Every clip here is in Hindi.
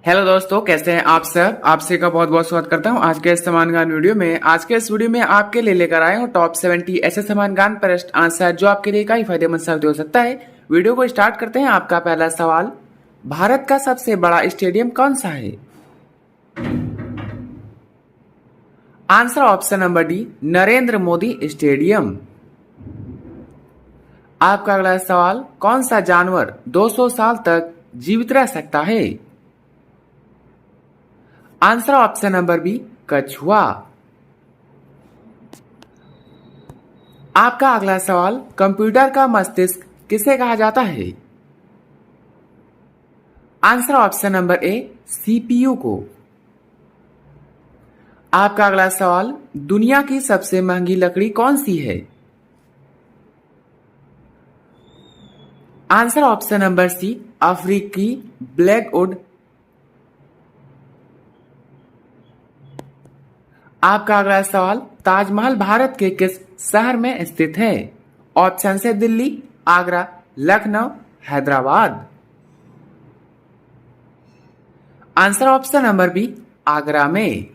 हेलो दोस्तों, कैसे हैं आप सब। आपसे का बहुत बहुत स्वागत करता हूं आज के इस समान ज्ञान वीडियो में। आज के इस वीडियो में आपके लिए लेकर आए हूं टॉप 70 ऐसे समान ज्ञान प्रश्न आंसर जो आपके लिए काफी फायदेमंद साबित हो सकता है। वीडियो को स्टार्ट करते हैं। आपका पहला सवाल, भारत का सबसे बड़ा स्टेडियम कौन सा है? Answer option number D, Narendra Modi stadium. आपका अगला सवाल, कौन सा जानवर 200 साल तक जीवित रह सकता है? आंसर ऑप्शन नंबर बी, कछुआ। आपका अगला सवाल, कंप्यूटर का मस्तिष्क किसे कहा जाता है? Answer option number A, CPU को। आपका अगला सवाल, दुनिया की सबसे महंगी लकड़ी कौन सी है? आंसर ऑप्शन नंबर सी, अफ्रीकी ब्लैकवुड। आपका अगला सवाल, ताजमहल भारत के किस शहर में स्थित है? ऑप्शन से Delhi, Agra, Lucknow, Hyderabad. Answer option number B, Agra में।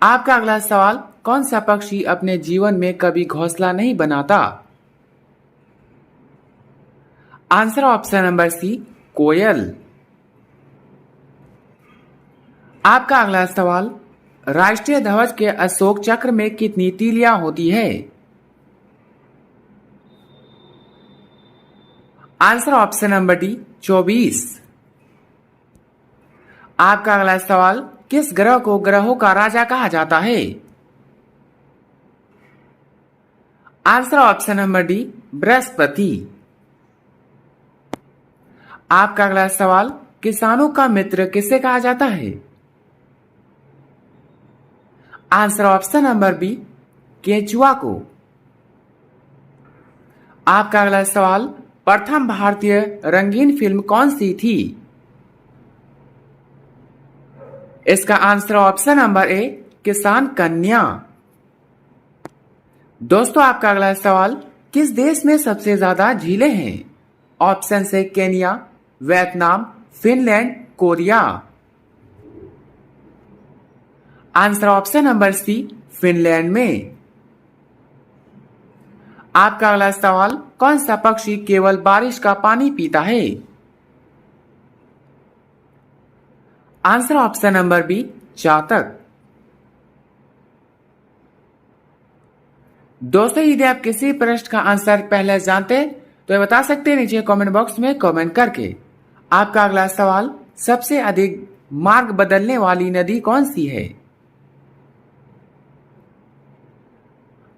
आपका अगला सवाल, कौन सा पक्षी अपने जीवन में कभी घोंसला नहीं बनाता? आंसर ऑप्शन नंबर सी, कोयल। आपका अगला सवाल, राष्ट्रीय ध्वज के अशोक चक्र में कितनी तीलियां होती है? Answer option number D, 24। आपका अगला सवाल, किस ग्रह को ग्रहों का राजा कहा जाता है? Answer option number D, Brihaspati. आपका अगला सवाल, किसानों का मित्र किसे कहा जाता है? आंसर ऑप्शन नंबर बी, केचुआ को। आपका अगला सवाल, प्रथम भारतीय रंगीन फिल्म कौन सी थी? इसका आंसर ऑप्शन नंबर ए, किसान कन्या। दोस्तों, आपका अगला सवाल, किस देश में सबसे ज्यादा झीलें हैं? ऑप्शन से Kenya, Vietnam, Finland, Korea. Answer option number C, Finland में। आपका अगला सवाल, कौन सा पक्षी केवल बारिश का पानी पीता है? आंसर ऑप्शन नंबर बी, चातक। दोस्तों, यदि आप किसी प्रश्न का आंसर पहले जानते हैं तो ये बता सकते हैं नीचे कमेंट बॉक्स में कमेंट करके। आपका अगला सवाल, सबसे अधिक मार्ग बदलने वाली नदी कौन सी है?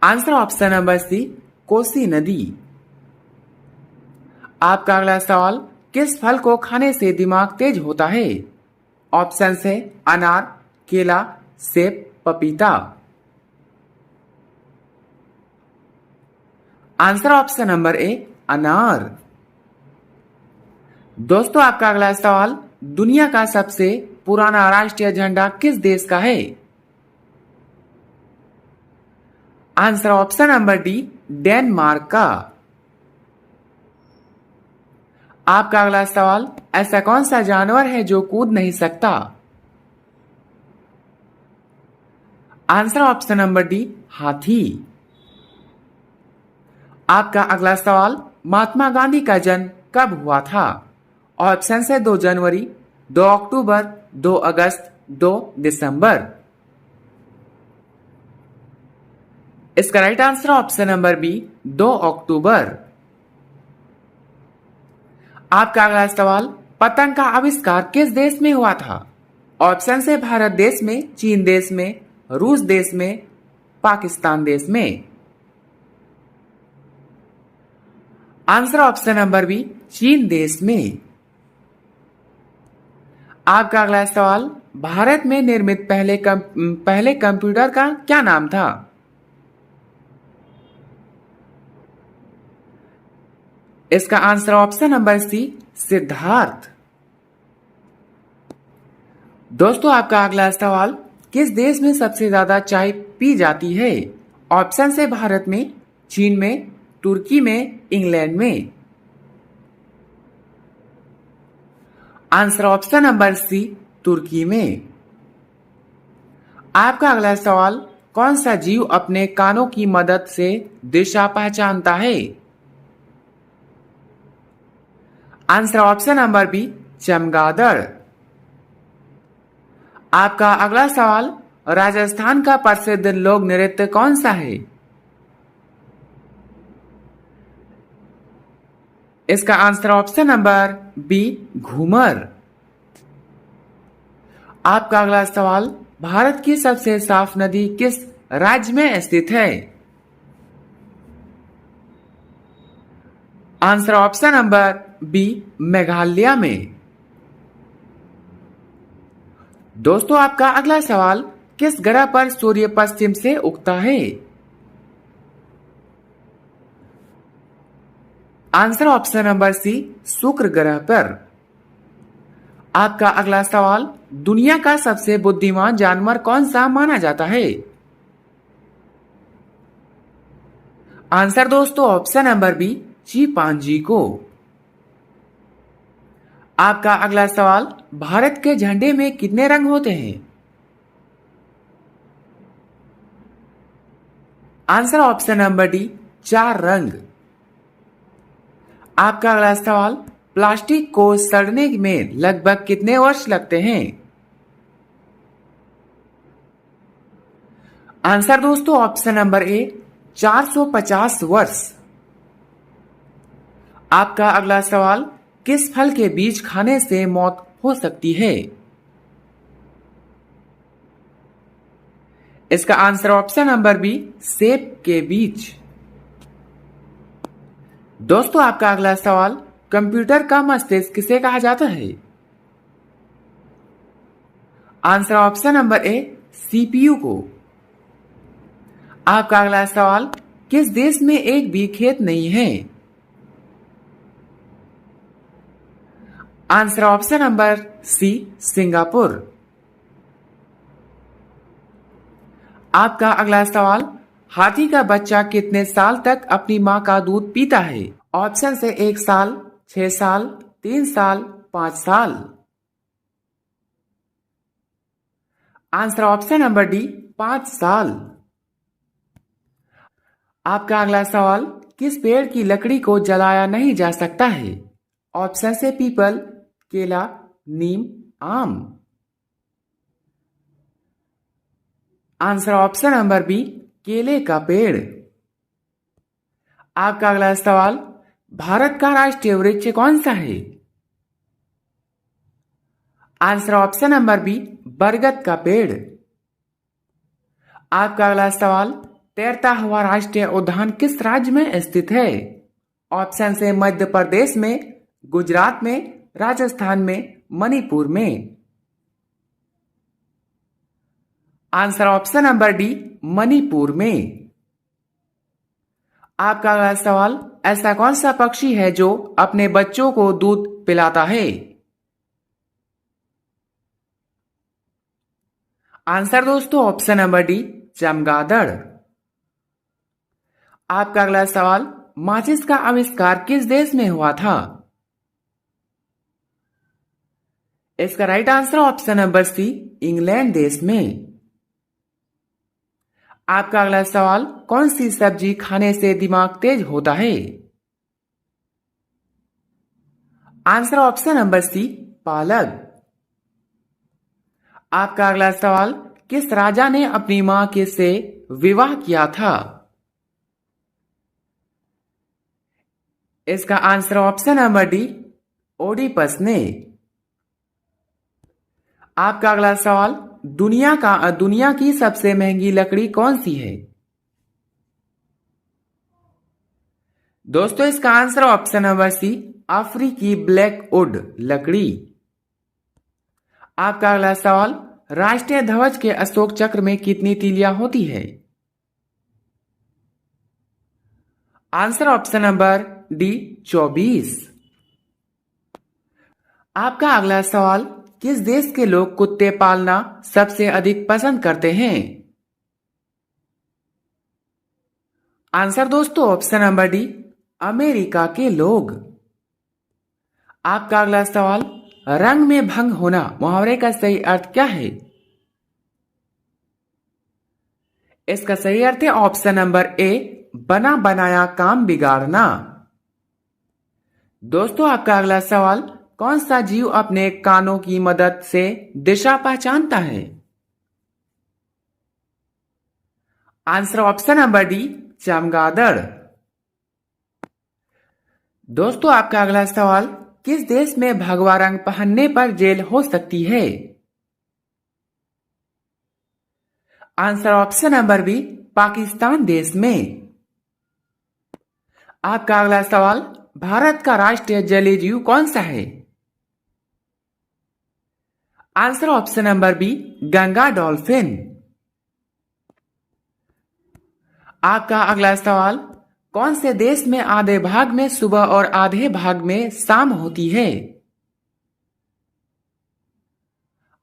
Answer option number C, Kosi नदी। आपका अगला सवाल, किस फल को खाने से दिमाग तेज होता है? ऑप्शन से अनार, केला, सेब, पपीता। आंसर ऑप्शन नंबर ए, अनार। दोस्तों, आपका अगला सवाल, दुनिया का सबसे पुराना राष्ट्रीय झंडा किस देश का है? Answer option number D, Denmark का। आपका अगला सवाल, ऐसा कौन सा जानवर है जो कूद नहीं सकता? आंसर ऑप्शन नंबर डी, हाथी। आपका अगला सवाल, महात्मा गांधी का जन्म कब हुआ था? ऑप्शन से 2 जनवरी, 2 अक्टूबर, 2 अगस्त, 2 दिसंबर। इसका right answer option number B, 2 अक्टूबर। आपका अगला सवाल, पतंग का आविष्कार किस देश में हुआ था? ऑप्शन से भारत देश में, चीन देश में, रूस देश में, पाकिस्तान देश में। आंसर ऑप्शन नंबर बी, चीन देश में। आपका अगला सवाल, भारत में निर्मित पहले कंप्यूटर का क्या नाम था? इसका answer option number C, Siddhartha. दोस्तों, आपका अगला सवाल, किस देश में सबसे ज्यादा चाय पी जाती है? ऑप्शन से भारत में, चीन में, तुर्की में, इंग्लैंड में। आंसर ऑप्शन नंबर सी, तुर्की में। आपका अगला सवाल, कौन सा जीव अपने कानों की मदद से दिशा पहचानता है? आंसर ऑप्शन नंबर बी, चमगादड़। आपका अगला सवाल, राजस्थान का प्रसिद्ध लोक नृत्य कौन सा है? इसका answer option number B, Ghoomar. आपका अगला सवाल, भारत की सबसे साफ नदी किस राज्य में स्थित है? Answer option number B, Meghalaya में। दोस्तों, आपका अगला सवाल, किस ग्रह पर सूर्य पश्चिम से उगता है? आंसर ऑप्शन नंबर सी, शुक्र ग्रह पर। आपका अगला सवाल, दुनिया का सबसे बुद्धिमान जानवर कौन सा माना जाता है? आंसर दोस्तों ऑप्शन नंबर बी, चिंपांजी को। आपका अगला सवाल, भारत के झंडे में कितने रंग होते हैं? आंसर ऑप्शन नंबर डी, 4 रंग। आपका अगला सवाल, प्लास्टिक को सड़ने में लगभग कितने वर्ष लगते हैं? आंसर दोस्तों ऑप्शन नंबर ए, 450 वर्ष। आपका अगला सवाल, किस फल के बीज खाने से मौत हो सकती है? इसका आंसर ऑप्शन नंबर बी, सेब के बीज। दोस्तों, आपका अगला सवाल, कंप्यूटर का मस्तिष्क किसे कहा जाता है? Answer option number A, CPU को। आपका अगला सवाल, किस देश में एक भी खेत नहीं है? Answer option number C, Singapore. आपका अगला सवाल, हाथी का बच्चा कितने साल तक अपनी मां का दूध पीता है? ऑप्शन से 1 साल, 6 साल, 3 साल, 5 साल। आंसर ऑप्शन नंबर डी, 5 साल। आपका अगला सवाल, किस पेड़ की लकड़ी को जलाया नहीं जा सकता है? ऑप्शन से पीपल, केला, नीम, आम। आंसर ऑप्शन नंबर बी, केले का पेड़। आपका अगला सवाल, भारत का राष्ट्रीय वृक्ष कौन सा है? आंसर ऑप्शन नंबर बी, बरगद का पेड़। आपका अगला सवाल, तैरता हुआ राष्ट्रीय उद्यान किस राज्य में स्थित है? ऑप्शन से मध्य प्रदेश में, गुजरात में, राजस्थान में, मणिपुर में। Answer option number D, Manipur में। आपका अगला सवाल, ऐसा कौन सा पक्षी है जो अपने बच्चों को दूध पिलाता है? आंसर दोस्तों ऑप्शन नंबर डी, चमगादड़। आपका अगला सवाल, माचिस का आविष्कार किस देश में हुआ था? इसका right answer option number C, England देश में। आपका अगला सवाल, कौन सी सब्जी खाने से दिमाग तेज होता है? आंसर ऑप्शन नंबर सी, पालक। आपका अगला सवाल, किस राजा ने अपनी मां के से विवाह किया था? इसका answer option number D, Oedipus ने। आपका अगला सवाल, दुनिया की सबसे महंगी लकड़ी कौन सी है? दोस्तों, इसका आंसर ऑप्शन नंबर सी, अफ्रीकी ब्लैक वुड लकड़ी। आपका अगला सवाल, राष्ट्रीय ध्वज के अशोक चक्र में कितनी तीलियां होती है? Answer option number D, 24। आपका अगला सवाल, किस देश के लोग कुत्ते पालना सबसे अधिक पसंद करते हैं? आंसर दोस्तों ऑप्शन नंबर डी, अमेरिका के लोग। आपका अगला सवाल, रंग में भंग होना मुहावरे का सही अर्थ क्या है? इसका सही अर्थ है ऑप्शन नंबर ए, बना बनाया काम बिगाड़ना। दोस्तों आपका अगला सवाल, कौन सा जीव अपने कानों की मदद से दिशा पहचानता है? आंसर ऑप्शन नंबर डी, चमगादड़। दोस्तों आपका अगला सवाल, किस देश में भगवा रंग पहनने पर जेल हो सकती है? Answer option number B, Pakistan देश में। आपका अगला सवाल, भारत का राष्ट्रीय जलीय जीव कौन सा है? Answer option number B, Ganga dolphin. आपका अगला सवाल, कौन से देश में आधे भाग में सुबह और आधे भाग में शाम होती है?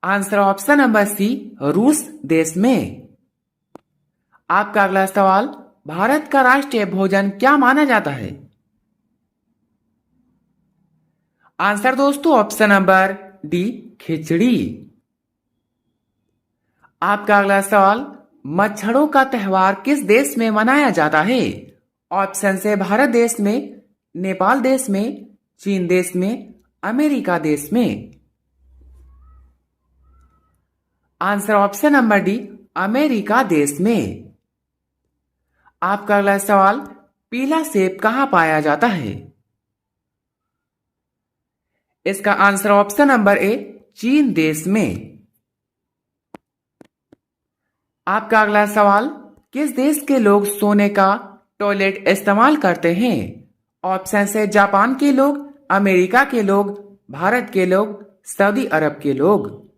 आंसर ऑप्शन नंबर सी, रूस देश में। आपका अगला सवाल, भारत का राष्ट्रीय भोजन क्या माना जाता है? आंसर दोस्तों ऑप्शन नंबर डी, खिचड़ी। आपका अगला सवाल, मच्छरों का त्योहार किस देश में मनाया जाता है? ऑप्शन से भारत देश में, नेपाल देश में, चीन देश में, अमेरिका देश में। Answer option number D, America देश में। आपका अगला सवाल, पीला सेब कहां पाया जाता है? इसका आंसर ऑप्शन नंबर ए, चीन देश में। आपका अगला सवाल, किस देश के लोग सोने का टॉयलेट इस्तेमाल करते हैं? ऑप्शन से जापान के लोग, अमेरिका के लोग, भारत के लोग, सऊदी अरब के लोग।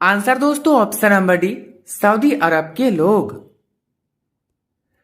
आंसर दोस्तों ऑप्शन नंबर डी, सऊदी अरब के लोग।